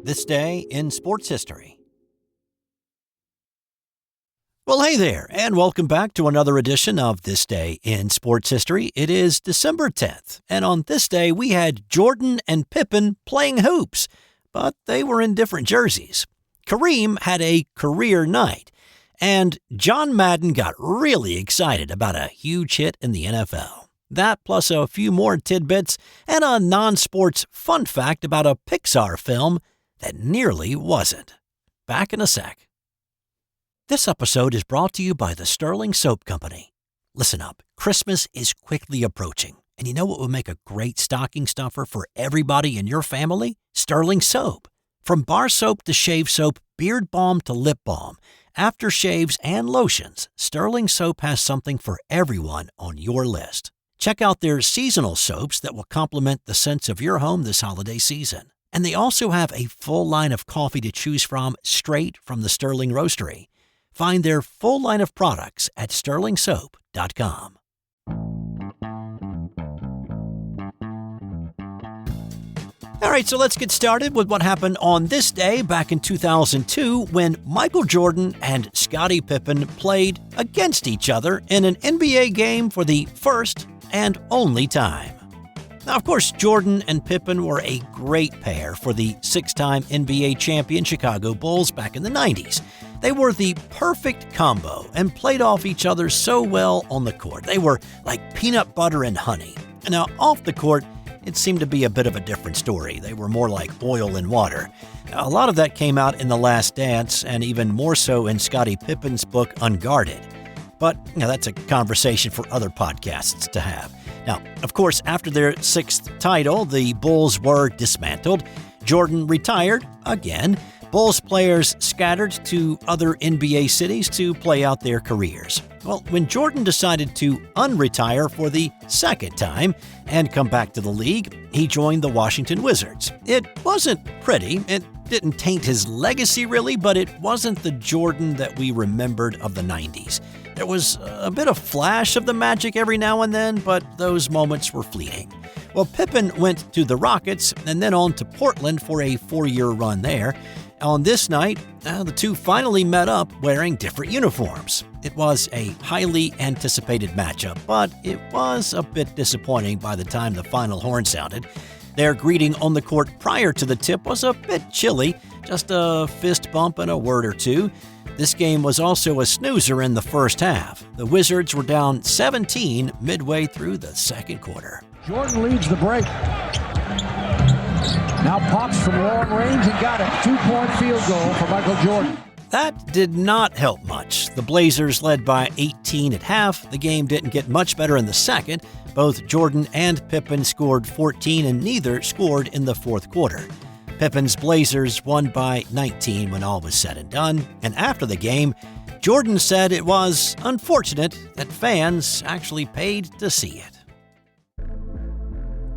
This Day in Sports History. Well, hey there, and welcome back to another edition of This Day in Sports History. It is December 10th, and on this day we had Jordan and Pippen playing hoops, but they were in different jerseys. Kareem had a career night, and John Madden got really excited about a huge hit in the NFL. That plus a few more tidbits and a non-sports fun fact about a Pixar film that nearly wasn't. Back in a sec. This episode is brought to you by the Sterling Soap Company. Listen up, Christmas is quickly approaching, and you know what would make a great stocking stuffer for everybody in your family? Sterling Soap. From bar soap to shave soap, beard balm to lip balm, aftershaves and lotions, Sterling Soap has something for everyone on your list. Check out their seasonal soaps that will complement the scents of your home this holiday season. And they also have a full line of coffee to choose from straight from the Sterling Roastery. Find their full line of products at sterlingsoap.com. All right, so let's get started with what happened on this day back in 2002 when Michael Jordan and Scottie Pippen played against each other in an NBA game for the first and only time. Now, of course, Jordan and Pippen were a great pair for the six-time NBA champion Chicago Bulls back in the 90s. They were the perfect combo and played off each other so well on the court. They were like peanut butter and honey. Now, off the court, it seemed to be a bit of a different story. They were more like oil and water. A lot of that came out in The Last Dance, and even more so in Scottie Pippen's book, Unguarded. But that's a conversation for other podcasts to have. Now, of course, after their sixth title, the Bulls were dismantled. Jordan retired again. Bulls players scattered to other NBA cities to play out their careers. Well, when Jordan decided to unretire for the second time and come back to the league, he joined the Washington Wizards. It wasn't pretty. It didn't taint his legacy really, but it wasn't the Jordan that we remembered of the 90s. There was a bit of flash of the magic every now and then, but those moments were fleeting. Well, Pippen went to the Rockets and then on to Portland for a 4-year run there. On this night, the two finally met up wearing different uniforms. It was a highly anticipated matchup, but it was a bit disappointing by the time the final horn sounded. Their greeting on the court prior to the tip was a bit chilly, just a fist bump and a word or two. This game was also a snoozer in the first half. The Wizards were down 17 midway through the second quarter. Jordan leads the break. Now pops from long range and got it. 2-point field goal for Michael Jordan. That did not help much. The Blazers led by 18 at half. The game didn't get much better in the second. Both Jordan and Pippen scored 14 and neither scored in the fourth quarter. Pippen's Blazers won by 19 when all was said and done. And after the game, Jordan said it was unfortunate that fans actually paid to see it.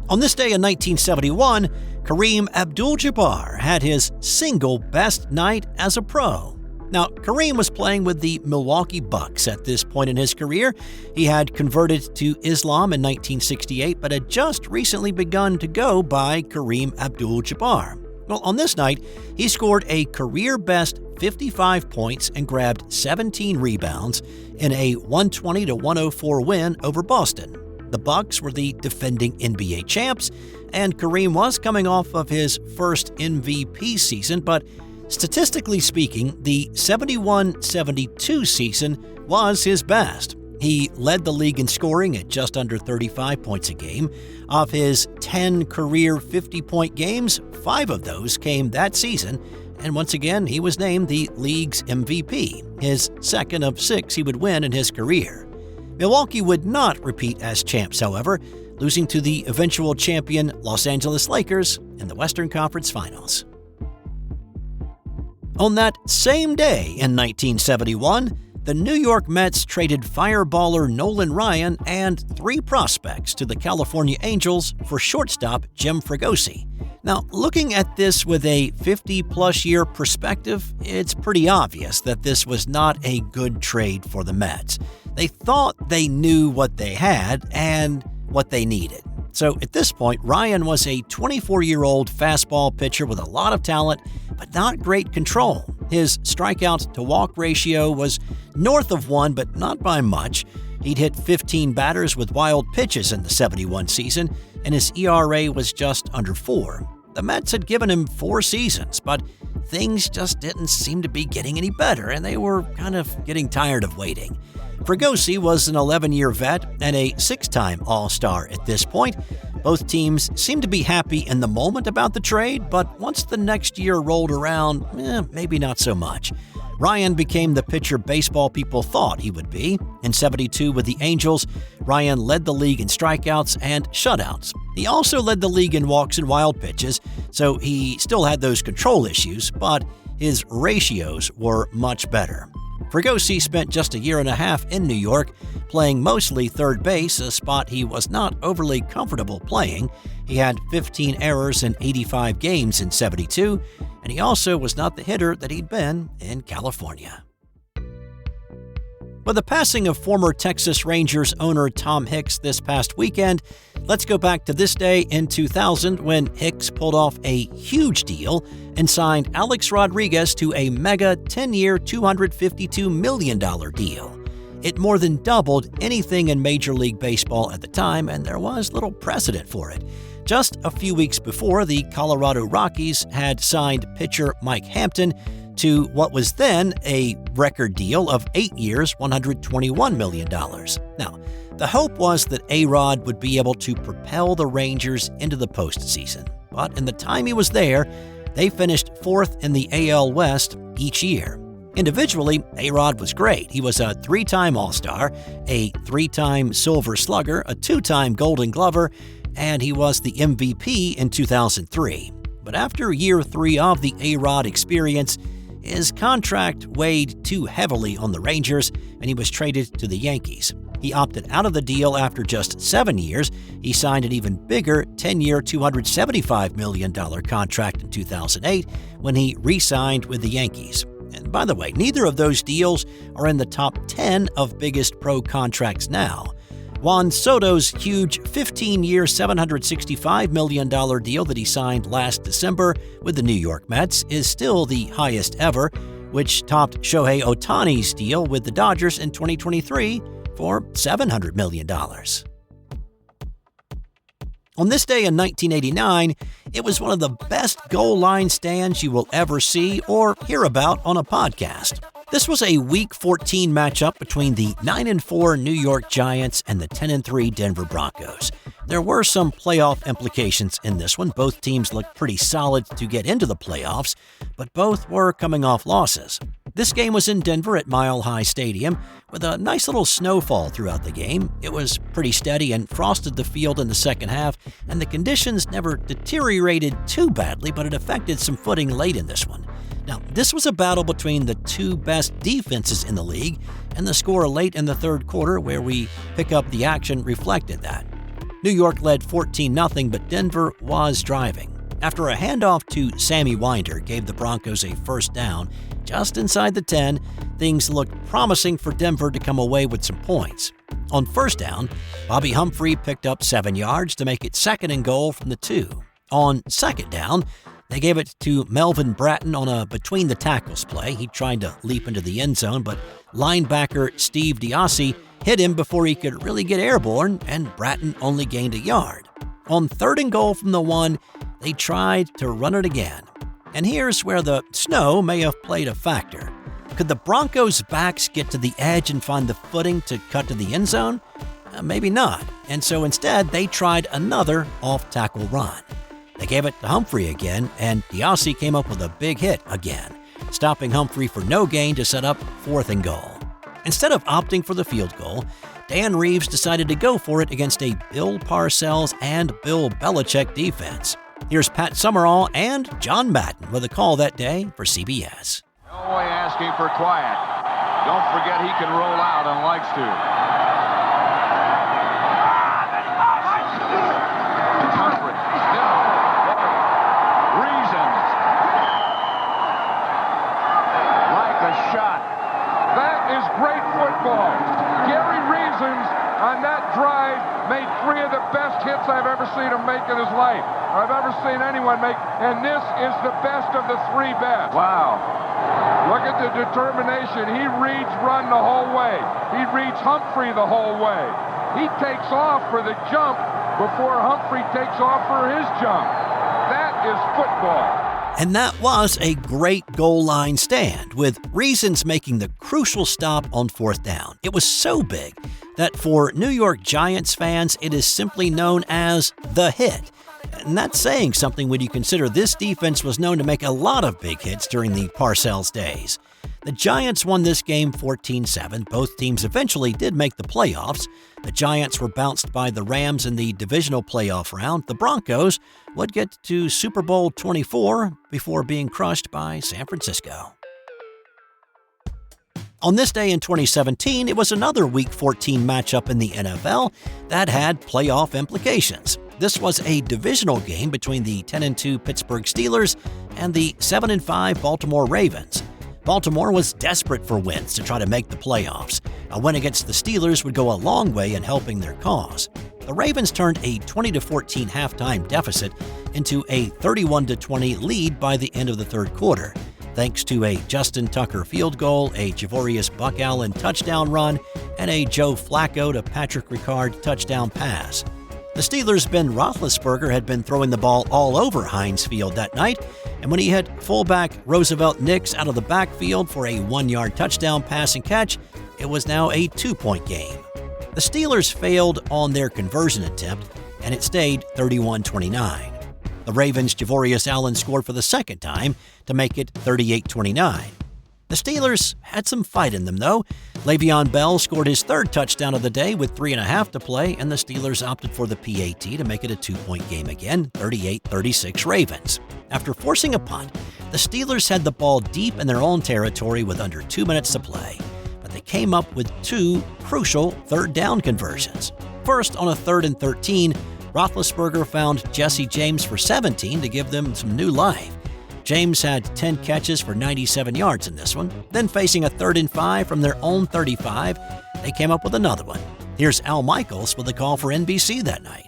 On this day in 1971, Kareem Abdul-Jabbar had his single best night as a pro. Now, Kareem was playing with the Milwaukee Bucks at this point in his career. He had converted to Islam in 1968, but had just recently begun to go by Kareem Abdul-Jabbar. Well, on this night, he scored a career-best 55 points and grabbed 17 rebounds in a 120-104 win over Boston. The Bucks were the defending NBA champs, and Kareem was coming off of his first MVP season, but statistically speaking, the 71-72 season was his best. He led the league in scoring at just under 35 points a game. Of his 10 career 50-point games, 5 of those came that season, and once again, he was named the league's MVP, his second of 6 he would win in his career. Milwaukee would not repeat as champs, however, losing to the eventual champion Los Angeles Lakers in the Western Conference Finals. On that same day in 1971, the New York Mets traded fireballer Nolan Ryan and 3 prospects to the California Angels for shortstop Jim Fregosi. Now, looking at this with a 50-plus year perspective, it's pretty obvious that this was not a good trade for the Mets. They thought they knew what they had and what they needed. So at this point, Ryan was a 24-year-old fastball pitcher with a lot of talent, but not great control. His strikeout-to-walk ratio was north of 1, but not by much. He'd hit 15 batters with wild pitches in the 71 season, and his ERA was just under 4. The Mets had given him 4 seasons, but things just didn't seem to be getting any better, and they were kind of getting tired of waiting. Fregosi was an 11-year vet and a 6-time All-Star at this point. Both teams seemed to be happy in the moment about the trade, but once the next year rolled around, maybe not so much. Ryan became the pitcher baseball people thought he would be. In 72 with the Angels, Ryan led the league in strikeouts and shutouts. He also led the league in walks and wild pitches, so he still had those control issues, but his ratios were much better. Fregosi spent just a year and a half in New York, playing mostly third base, a spot he was not overly comfortable playing. He had 15 errors in 85 games in 72, and he also was not the hitter that he'd been in California. With the passing of former Texas Rangers owner Tom Hicks this past weekend, let's go back to this day in 2000 when Hicks pulled off a huge deal and signed Alex Rodriguez to a mega 10-year, $252 million deal. It more than doubled anything in Major League Baseball at the time, and there was little precedent for it. Just a few weeks before, the Colorado Rockies had signed pitcher Mike Hampton to what was then a record deal of 8 years, $121 million. Now, the hope was that A-Rod would be able to propel the Rangers into the postseason, but in the time he was there, they finished 4th in the AL West each year. Individually, A-Rod was great. He was a 3-time All-Star, a 3-time Silver Slugger, a 2-time Golden Glover, and he was the MVP in 2003. But after year 3 of the A-Rod experience, his contract weighed too heavily on the Rangers, and he was traded to the Yankees. He opted out of the deal after just 7 years. He signed an even bigger 10-year, $275 million contract in 2008 when he re-signed with the Yankees. And by the way, neither of those deals are in the top 10 of biggest pro contracts now. Juan Soto's huge 15-year, $765 million deal that he signed last December with the New York Mets is still the highest ever, which topped Shohei Ohtani's deal with the Dodgers in 2023 for $700 million. On this day in 1989, it was one of the best goal line stands you will ever see or hear about on a podcast. This was a Week 14 matchup between the 9-4 New York Giants and the 10-3 Denver Broncos. There were some playoff implications in this one. Both teams looked pretty solid to get into the playoffs, but both were coming off losses. This game was in Denver at Mile High Stadium with a nice little snowfall throughout the game. It was pretty steady and frosted the field in the second half, and the conditions never deteriorated too badly, but it affected some footing late in this one. Now, this was a battle between the two best defenses in the league, and the score late in the third quarter, where we pick up the action, reflected that. New York led 14-0, but Denver was driving. After a handoff to Sammy Winder gave the Broncos a first down just inside the 10, things looked promising for Denver to come away with some points. On first down, Bobby Humphrey picked up 7 yards to make it 2nd and goal from the 2. On second down, they gave it to Melvin Bratton on a between-the-tackles play. He tried to leap into the end zone, but linebacker Steve DiSH hit him before he could really get airborne, and Bratton only gained a yard. On 3rd and goal from the 1, they tried to run it again. And here's where the snow may have played a factor. Could the Broncos' backs get to the edge and find the footing to cut to the end zone? Maybe not. And so instead, they tried another off-tackle run. They gave it to Humphrey again, and DiSH came up with a big hit again, stopping Humphrey for no gain to set up 4th and goal. Instead of opting for the field goal, Dan Reeves decided to go for it against a Bill Parcells and Bill Belichick defense. Here's Pat Summerall and John Madden with a call that day for CBS. Elway asking for quiet. Don't forget he can roll out and likes to. Humphrey. Reasons. Like a shot. That is great football. Gary Reasons on that drive made 3 of the best hits I've ever seen him make in his life. I've ever seen anyone make, and this is the best of the three best. Wow. Look at the determination. He reads run the whole way. He reads Humphrey the whole way. He takes off for the jump before Humphrey takes off for his jump. That is football. And that was a great goal line stand, with Reasons making the crucial stop on 4th down. It was so big that for New York Giants fans, it is simply known as the hit. And that's saying something when you consider this defense was known to make a lot of big hits during the Parcells days. The Giants won this game 14-7. Both teams eventually did make the playoffs. The Giants were bounced by the Rams in the divisional playoff round. The Broncos would get to Super Bowl 24 before being crushed by San Francisco. On this day in 2017, it was another Week 14 matchup in the NFL that had playoff implications. This was a divisional game between the 10-2 Pittsburgh Steelers and the 7-5 Baltimore Ravens. Baltimore was desperate for wins to try to make the playoffs. A win against the Steelers would go a long way in helping their cause. The Ravens turned a 20-14 halftime deficit into a 31-20 lead by the end of the third quarter, thanks to a Justin Tucker field goal, a Javorius Buck Allen touchdown run, and a Joe Flacco to Patrick Ricard touchdown pass. The Steelers' Ben Roethlisberger had been throwing the ball all over Heinz Field that night, and when he had fullback Roosevelt Nix out of the backfield for a 1-yard touchdown pass and catch, it was now a 2-point game. The Steelers failed on their conversion attempt, and it stayed 31-29. The Ravens' Javorius Allen scored for the second time to make it 38-29. The Steelers had some fight in them, though. Le'Veon Bell scored his third touchdown of the day with 3.5 to play, and the Steelers opted for the PAT to make it a 2-point game again, 38-36 Ravens. After forcing a punt, the Steelers had the ball deep in their own territory with under 2 minutes to play, but they came up with two crucial third down conversions. First, on a 3rd and 13, Roethlisberger found Jesse James for 17 to give them some new life. James had 10 catches for 97 yards in this one. Then facing a 3rd and 5 from their own 35, they came up with another one. Here's Al Michaels with the call for NBC that night.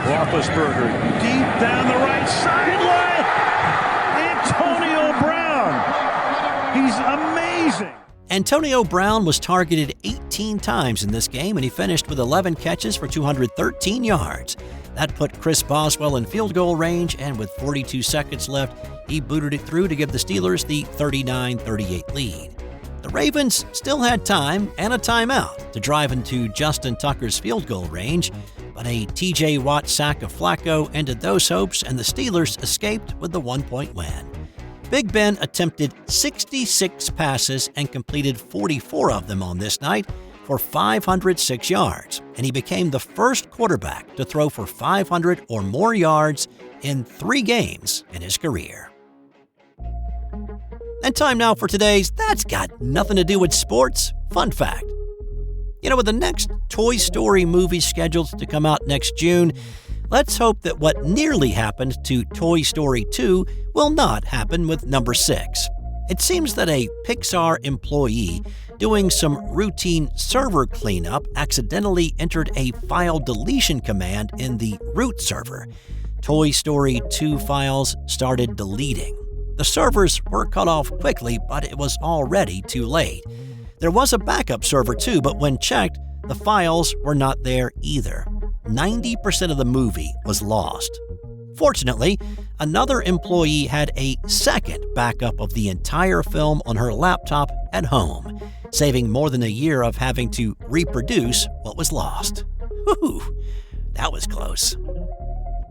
Roethlisberger deep down the right sideline. Antonio Brown. He's amazing. Antonio Brown was targeted 18 times in this game, and he finished with 11 catches for 213 yards. That put Chris Boswell in field goal range, and with 42 seconds left, he booted it through to give the Steelers the 39-38 lead. The Ravens still had time and a timeout to drive into Justin Tucker's field goal range, but a TJ Watt sack of Flacco ended those hopes, and the Steelers escaped with the 1-point win. Big Ben attempted 66 passes and completed 44 of them on this night for 506 yards, and he became the first quarterback to throw for 500 or more yards in 3 games in his career. And time now for today's That's Got Nothing to Do with Sports fun fact. You know, with the next Toy Story movie scheduled to come out next June, let's hope that what nearly happened to Toy Story 2 will not happen with number 6. It seems that a Pixar employee doing some routine server cleanup accidentally entered a file deletion command in the root server. Toy Story 2 files started deleting. The servers were cut off quickly, but it was already too late. There was a backup server too, but when checked, the files were not there either. 90% of the movie was lost. Fortunately, another employee had a second backup of the entire film on her laptop at home, saving more than a year of having to reproduce what was lost. Whew, that was close.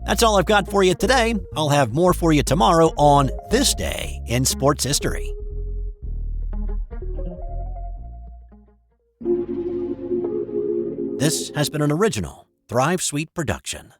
That's all I've got for you today. I'll have more for you tomorrow on This Day in Sports History. This has been an original Thrive Suite production.